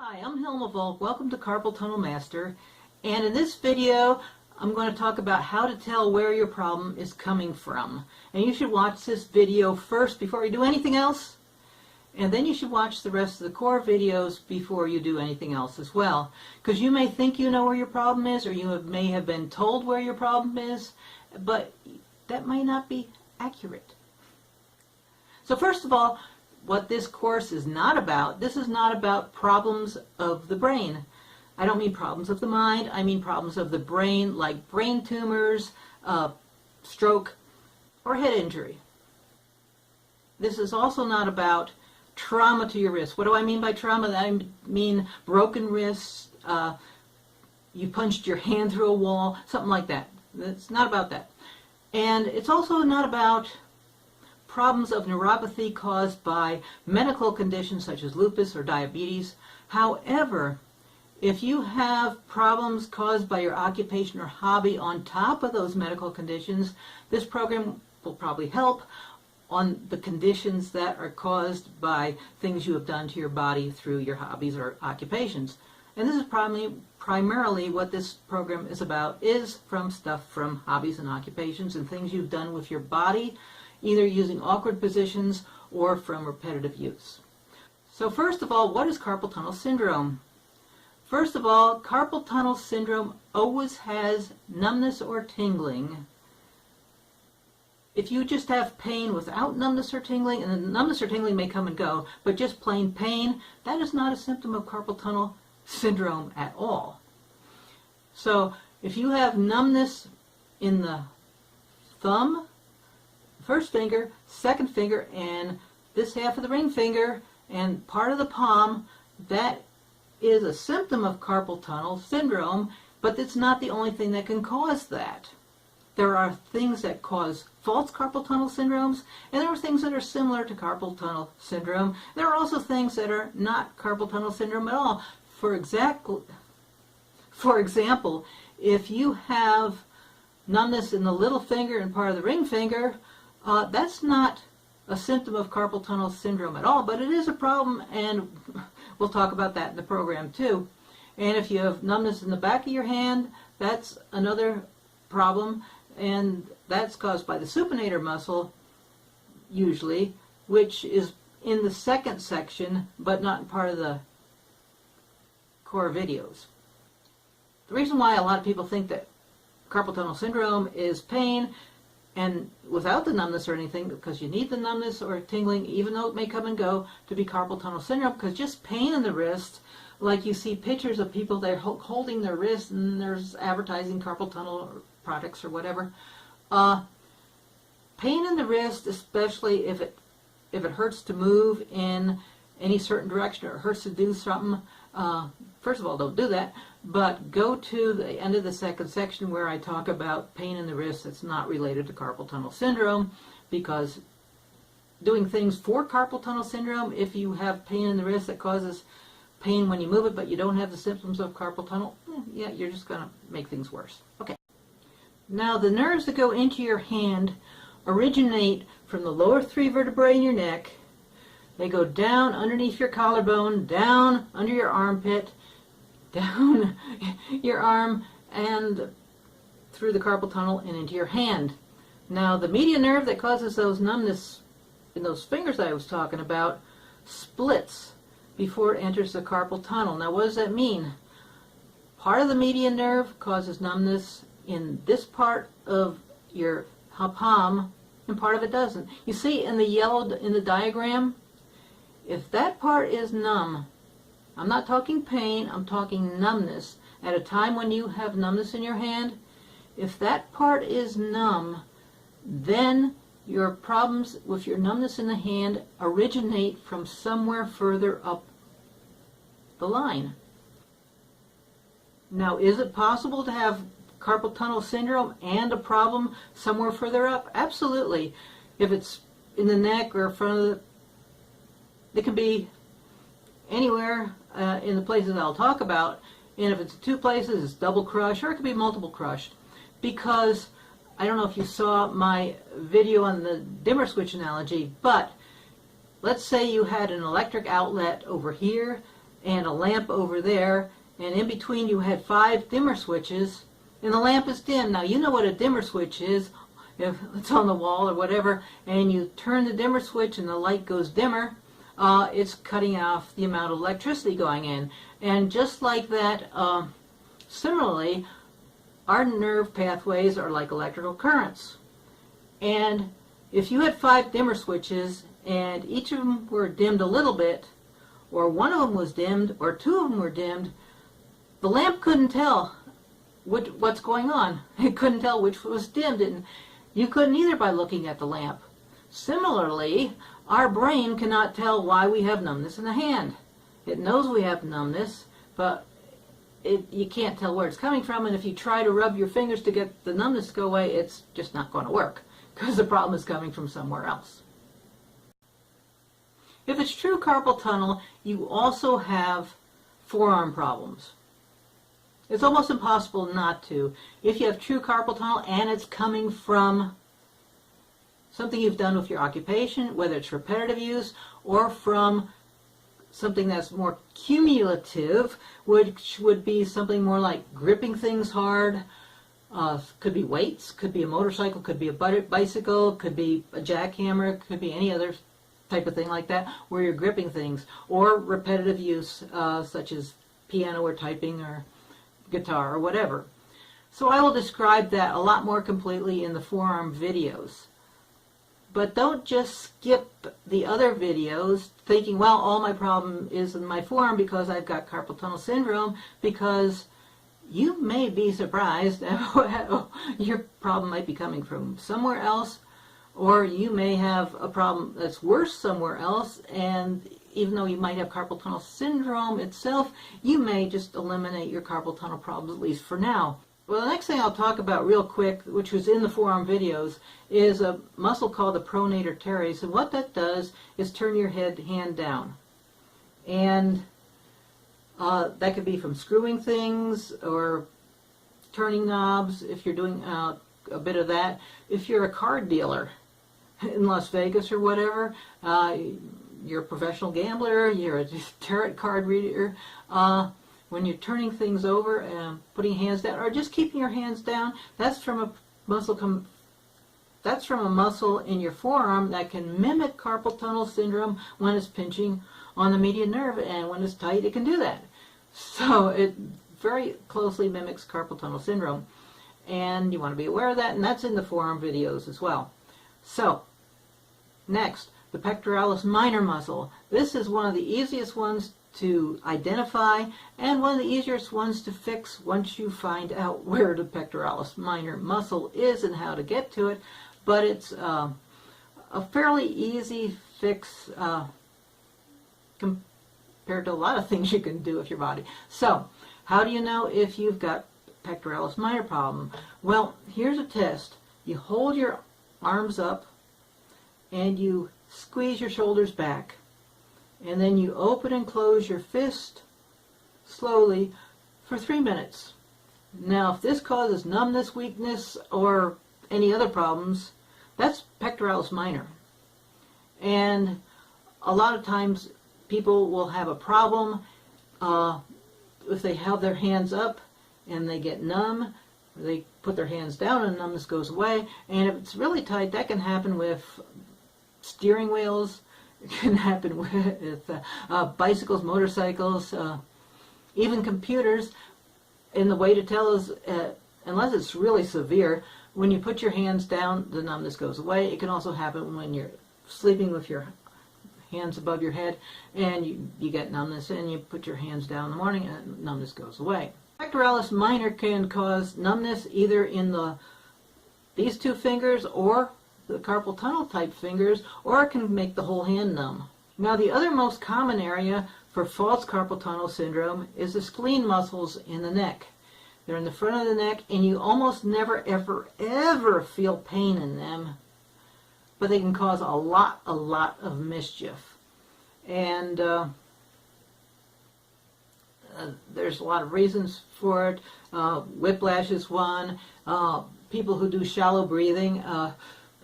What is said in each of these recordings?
Hi, I'm Hilma Volk. Welcome to Carpal Tunnel Master. And in this video, I'm going to talk about how to tell where your problem is coming from. And you should watch this video first before you do anything else. And then you should watch the rest of the core videos before you do anything else as well. Because you may think you know where your problem is, or you may have been told where your problem is, but that might not be accurate. So first of all, what this course is not about, this is not about problems of the brain. I don't mean problems of the mind, I mean problems of the brain, like brain tumors, stroke, or head injury. This is also not about trauma to your wrist. What do I mean by trauma? I mean broken wrists, you punched your hand through a wall, something like that. It's not about that. And it's also not about problems of neuropathy caused by medical conditions such as lupus or diabetes. However, if you have problems caused by your occupation or hobby on top of those medical conditions, this program will probably help on the conditions that are caused by things you have done to your body through your hobbies or occupations. And this is primarily what this program is about, is from stuff from hobbies and occupations and things you've done with your body, either using awkward positions or from repetitive use. So first of all, what is carpal tunnel syndrome? First of all, carpal tunnel syndrome always has numbness or tingling. If you just have pain without numbness or tingling, and the numbness or tingling may come and go, but just plain pain, that is not a symptom of carpal tunnel syndrome at all. So if you have numbness in the thumb, first finger, second finger, and this half of the ring finger, and part of the palm, that is a symptom of carpal tunnel syndrome, but it's not the only thing that can cause that. There are things that cause false carpal tunnel syndromes, and there are things that are similar to carpal tunnel syndrome. There are also things that are not carpal tunnel syndrome at all. For example, if you have numbness in the little finger and part of the ring finger, that's not a symptom of carpal tunnel syndrome at all, but it is a problem, and we'll talk about that in the program too. And if you have numbness in the back of your hand, that's another problem, and that's caused by the supinator muscle, usually, which is in the second section, but not in part of the core videos. The reason why a lot of people think that carpal tunnel syndrome is pain, and without the numbness or anything, because you need the numbness or tingling, even though it may come and go, to be carpal tunnel syndrome, because just pain in the wrist, like you see pictures of people, they're holding their wrist and there's advertising carpal tunnel products or whatever. Pain in the wrist, especially if it hurts to move in any certain direction or it hurts to do something, first of all, don't do that, but go to the end of the second section where I talk about pain in the wrist that's not related to carpal tunnel syndrome, because doing things for carpal tunnel syndrome, if you have pain in the wrist that causes pain when you move it but you don't have the symptoms of carpal tunnel, yeah, you're just going to make things worse. Okay. Now, the nerves that go into your hand originate from the lower three vertebrae in your neck. They go down underneath your collarbone, down under your armpit, down your arm, and through the carpal tunnel and into your hand. Now, the median nerve that causes those numbness in those fingers I was talking about splits before it enters the carpal tunnel. Now, what does that mean? Part of the median nerve causes numbness in this part of your palm, and part of it doesn't. You see in the yellow in the diagram, if that part is numb, I'm not talking pain, I'm talking numbness. At a time when you have numbness in your hand, if that part is numb, then your problems with your numbness in the hand originate from somewhere further up the line. Now, is it possible to have carpal tunnel syndrome and a problem somewhere further up? Absolutely. If it's in the neck or front of the, it can be anywhere in the places I'll talk about, and if it's two places, it's double crush, or it could be multiple crush, because I don't know if you saw my video on the dimmer switch analogy, but let's say you had an electric outlet over here and a lamp over there, and in between you had 5 dimmer switches, and the lamp is dim. Now you know what a dimmer switch is, if it's on the wall or whatever, and you turn the dimmer switch and the light goes dimmer, it's cutting off the amount of electricity going in. And just like that, similarly, our nerve pathways are like electrical currents. And if you had 5 dimmer switches and each of them were dimmed a little bit, or one of them was dimmed, or 2 of them were dimmed, the lamp couldn't tell what's going on. It couldn't tell which was dimmed, and you couldn't either by looking at the lamp. Similarly, our brain cannot tell why we have numbness in the hand. It knows we have numbness, but you can't tell where it's coming from, and if you try to rub your fingers to get the numbness to go away, it's just not going to work, because the problem is coming from somewhere else. If it's true carpal tunnel, you also have forearm problems. It's almost impossible not to. If you have true carpal tunnel and it's coming from something you've done with your occupation, whether it's repetitive use or from something that's more cumulative, which would be something more like gripping things hard, could be weights, could be a motorcycle, could be a bicycle, could be a jackhammer, could be any other type of thing like that, where you're gripping things, or repetitive use, such as piano or typing or guitar or whatever. So I will describe that a lot more completely in the forearm videos. But don't just skip the other videos thinking, well, all my problem is in my forearm because I've got carpal tunnel syndrome, because you may be surprised your problem might be coming from somewhere else, or you may have a problem that's worse somewhere else, and even though you might have carpal tunnel syndrome itself, you may just eliminate your carpal tunnel problems, at least for now. Well, the next thing I'll talk about real quick, which was in the forearm videos, is a muscle called the pronator teres, and what that does is turn your hand down. And that could be from screwing things or turning knobs, if you're doing a bit of that. If you're a card dealer in Las Vegas or whatever, you're a professional gambler, you're a tarot card reader, when you're turning things over and putting hands down, or just keeping your hands down, that's from a muscle in your forearm that can mimic carpal tunnel syndrome when it's pinching on the median nerve, and when it's tight, it can do that. So it very closely mimics carpal tunnel syndrome, and you want to be aware of that, and that's in the forearm videos as well. So next, the pectoralis minor muscle. This is one of the easiest ones to identify and one of the easiest ones to fix once you find out where the pectoralis minor muscle is and how to get to it. But it's a fairly easy fix compared to a lot of things you can do with your body. So, how do you know if you've got pectoralis minor problem? Well, here's a test. You hold your arms up and you squeeze your shoulders back, and then you open and close your fist slowly for 3 minutes. Now, if this causes numbness, weakness, or any other problems, that's pectoralis minor. And a lot of times people will have a problem if they have their hands up and they get numb, or they put their hands down and numbness goes away. And if it's really tight, that can happen with steering wheels, it can happen with bicycles, motorcycles, even computers. And the way to tell is, unless it's really severe, when you put your hands down, the numbness goes away. It can also happen when you're sleeping with your hands above your head and you get numbness, and you put your hands down in the morning and numbness goes away. Pectoralis minor can cause numbness either in these 2 fingers or the carpal tunnel type fingers, or it can make the whole hand numb. Now, the other most common area for false carpal tunnel syndrome is the spleen muscles in the neck. They're in the front of the neck, and you almost never, ever, ever feel pain in them, but they can cause a lot of mischief. And there's a lot of reasons for it. Whiplash is one. People who do shallow breathing,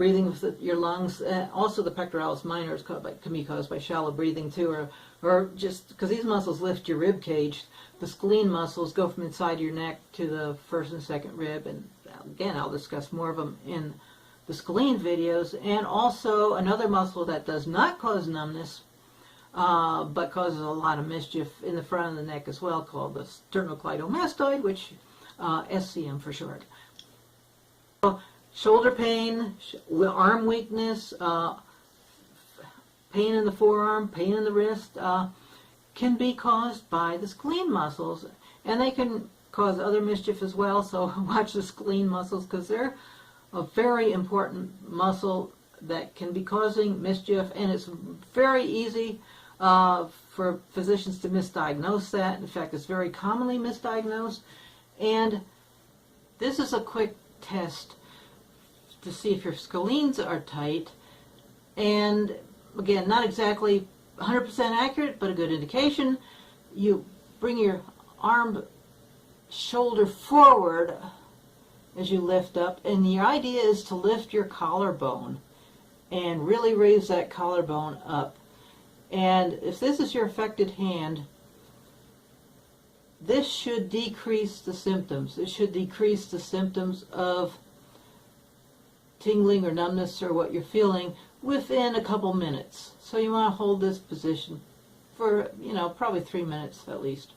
breathing with your lungs. Also, the pectoralis minor can be caused by shallow breathing too, or just because these muscles lift your rib cage. The scalene muscles go from inside your neck to the first and second rib, and again, I'll discuss more of them in the scalene videos. And also another muscle that does not cause numbness, but causes a lot of mischief in the front of the neck as well, called the sternocleidomastoid, which SCM for short. Shoulder pain, arm weakness, pain in the forearm, pain in the wrist, can be caused by the scalene muscles, and they can cause other mischief as well. So watch the scalene muscles, because they're a very important muscle that can be causing mischief, and it's very easy for physicians to misdiagnose that. In fact, it's very commonly misdiagnosed, and this is a quick test to see if your scalenes are tight, and again, not exactly 100% accurate, but a good indication. You bring your arm shoulder forward as you lift up, and the idea is to lift your collarbone and really raise that collarbone up. And if this is your affected hand, this should decrease the symptoms. It should decrease the symptoms of tingling or numbness or what you're feeling within a couple minutes. So you want to hold this position for, probably 3 minutes at least.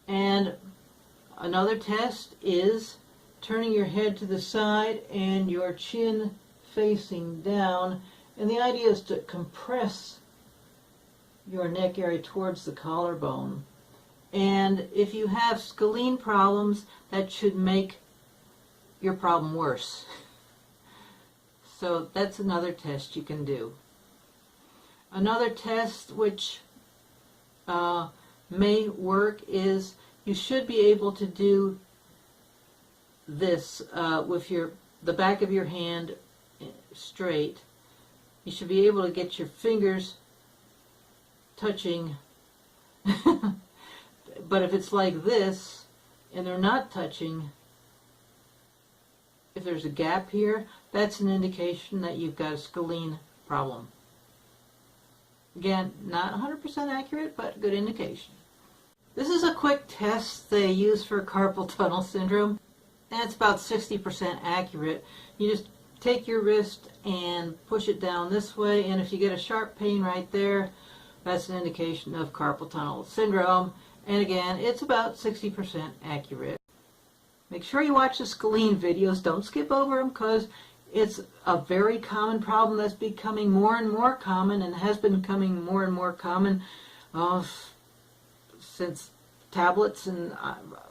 And another test is turning your head to the side and your chin facing down. And the idea is to compress your neck area towards the collarbone. And if you have scalene problems, that should make your problem worse. So that's another test you can do. Another test which may work is you should be able to do this with the back of your hand straight. You should be able to get your fingers touching. But if it's like this and they're not touching, if there's a gap here, that's an indication that you've got a scalene problem. Again, not 100% accurate, but a good indication. This is a quick test they use for carpal tunnel syndrome, and it's about 60% accurate. You just take your wrist and push it down this way, and if you get a sharp pain right there, that's an indication of carpal tunnel syndrome. And again, it's about 60% accurate. Make sure you watch the scalene videos. Don't skip over them, because it's a very common problem that's becoming more and more common, and has been becoming more and more common since tablets and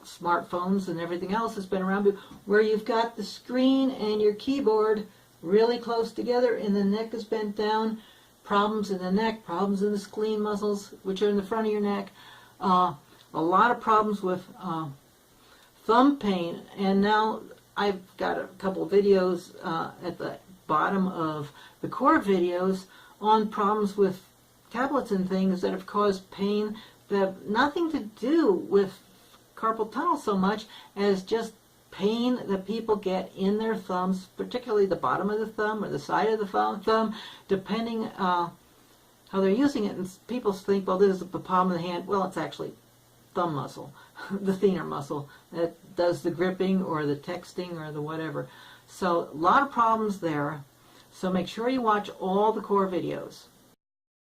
smartphones and everything else has been around, where you've got the screen and your keyboard really close together and the neck is bent down. Problems in the neck, problems in the scalene muscles, which are in the front of your neck. A lot of problems with thumb pain, and now I've got a couple of videos at the bottom of the core videos on problems with tablets and things that have caused pain that have nothing to do with carpal tunnel so much as just pain that people get in their thumbs, particularly the bottom of the thumb or the side of the thumb, depending how they're using it. And people think, well, this is the palm of the hand. Well, it's actually thumb muscle, the thenar muscle that does the gripping or the texting or the whatever. So a lot of problems there. So make sure you watch all the core videos.